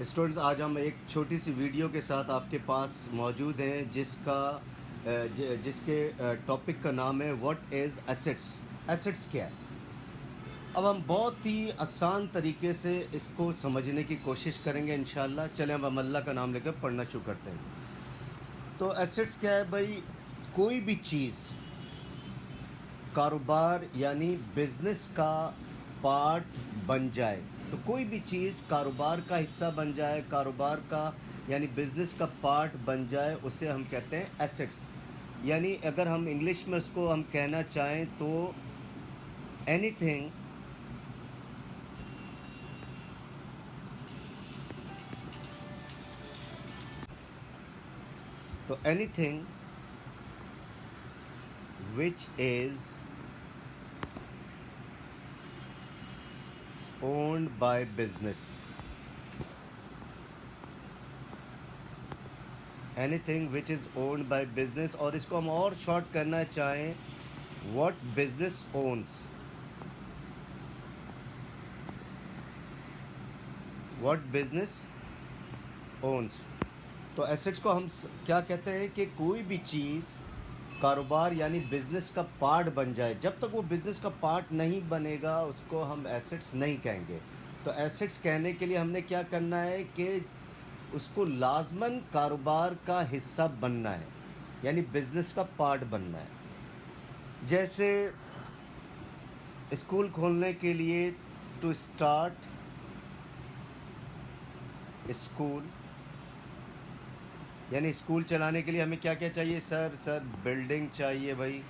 Students آج ہم ایک چھوٹی سی ویڈیو کے ساتھ آپ کے پاس موجود ہیں جس کے ٹاپک کا نام ہے واٹ از ایسٹس. ایسٹس کیا ہے؟ اب ہم بہت ہی آسان طریقے سے اس کو سمجھنے کی کوشش کریں گے انشاءاللہ. چلیں اب ہم اللہ کا نام لے کر پڑھنا شروع کرتے ہیں. تو ایسٹس کیا ہے بھائی؟ کوئی بھی چیز کاروبار یعنی بزنس کا پارٹ بن جائے. تو کوئی بھی چیز کاروبار کا حصہ بن جائے، کاروبار کا یعنی بزنس کا پارٹ بن جائے، اسے ہم کہتے ہیں ایسٹس. یعنی اگر ہم انگلش میں اس کو ہم کہنا چاہیں تو any thing which is owned by business. Anything which is owned by business. اور اس کو ہم اور شارٹ کرنا چاہیں what business owns. What business owns. تو ایسٹس کو ہم کیا کہتے ہیں کہ کوئی بھی چیز کاروبار یعنی بزنس کا پارٹ بن جائے. جب تک وہ بزنس کا پارٹ نہیں بنے گا اس کو ہم ایسٹس نہیں کہیں گے. تو ایسٹس کہنے کے لیے ہم نے کیا کرنا ہے کہ اس کو لازماً کاروبار کا حصہ بننا ہے، یعنی بزنس کا پارٹ بننا ہے. جیسے اسکول کھولنے کے لیے ٹو اسٹارٹ اسکول، یعنی اسکول چلانے کے لیے ہمیں کیا کیا چاہیے؟ سر بلڈنگ چاہیے بھائی،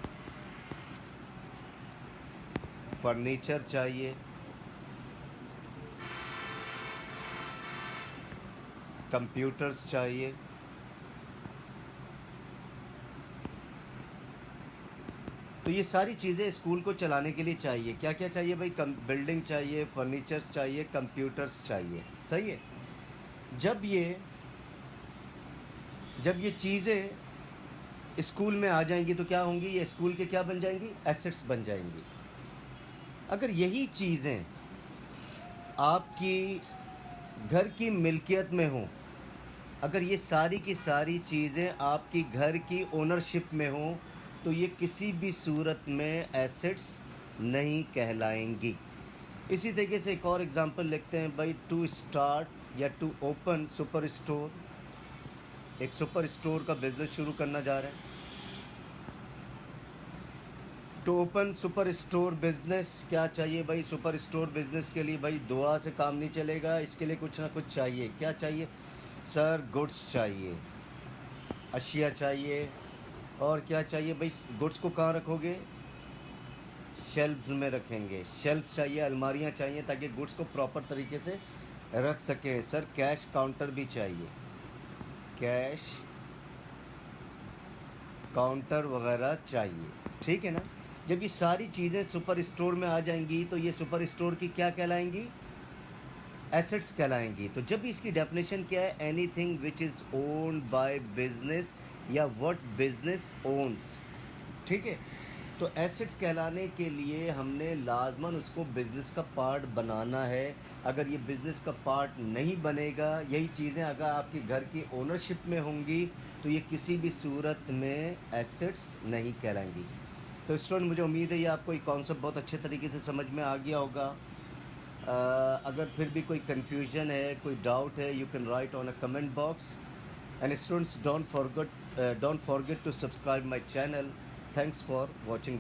فرنیچر چاہیے، کمپیوٹرز چاہیے. تو یہ ساری چیزیں اسکول کو چلانے کے لیے چاہیے. کیا کیا چاہیے بھائی؟ بلڈنگ چاہیے، فرنیچرز چاہیے، کمپیوٹرز چاہیے. صحیح ہے. جب یہ چیزیں اسکول میں آ جائیں گی تو کیا ہوں گی؟ یہ اسکول کے کیا بن جائیں گی؟ ایسٹس بن جائیں گی. اگر یہی چیزیں آپ کی گھر کی ملکیت میں ہوں، اگر یہ ساری کی ساری چیزیں آپ کی گھر کی اونرشپ میں ہوں تو یہ کسی بھی صورت میں ایسٹس نہیں کہلائیں گی. اسی طریقے سے ایک اور اگزامپل لکھتے ہیں بھائی، ٹو اسٹارٹ یا ٹو اوپن سپر اسٹور. ایک سپر اسٹور کا بزنس شروع کرنا جا رہے ہیں. To open super store business کیا چاہیے بھائی؟ سپر اسٹور بزنس کے لیے بھائی دعا سے کام نہیں چلے گا، اس کے لیے کچھ نہ کچھ چاہیے. کیا چاہیے؟ سر گڈس چاہیے، اشیاء چاہیے. اور کیا چاہیے بھائی؟ گڈس کو کہاں رکھو گے؟ شیلفز میں رکھیں گے. شیلف چاہیے، الماریاں چاہیے تاکہ گڈس کو پراپر طریقے سے رکھ سکیں. سر کیش کاؤنٹر بھی چاہیے، کیش کاؤنٹر وغیرہ چاہیے. ٹھیک ہے نا؟ جب یہ ساری چیزیں سپر اسٹور میں آ جائیں گی تو یہ سپر اسٹور کی کیا کہلائیں گی؟ ایسٹس کہلائیں گی. تو جب اس کی ڈیفینیشن کیا ہے؟ Any thing which is owned by business یا وٹ بزنس اونس. ٹھیک ہے. تو ایسٹس کہلانے کے لیے ہم نے لازماً اس کو بزنس کا پارٹ بنانا ہے. اگر یہ بزنس کا پارٹ نہیں بنے گا، یہی چیزیں اگر آپ کی گھر کی اونرشپ میں ہوں گی تو یہ کسی بھی صورت میں ایسٹس نہیں کہلائیں گی. تو اسٹوڈنٹ مجھے امید ہے یہ آپ کو یہ کانسیپٹ بہت اچھے طریقے سے سمجھ میں آ گیا ہوگا. اگر پھر بھی کوئی کنفیوژن ہے، کوئی ڈاؤٹ ہے، you can write on a comment box. And students don't forget to subscribe my channel. Thanks for watching.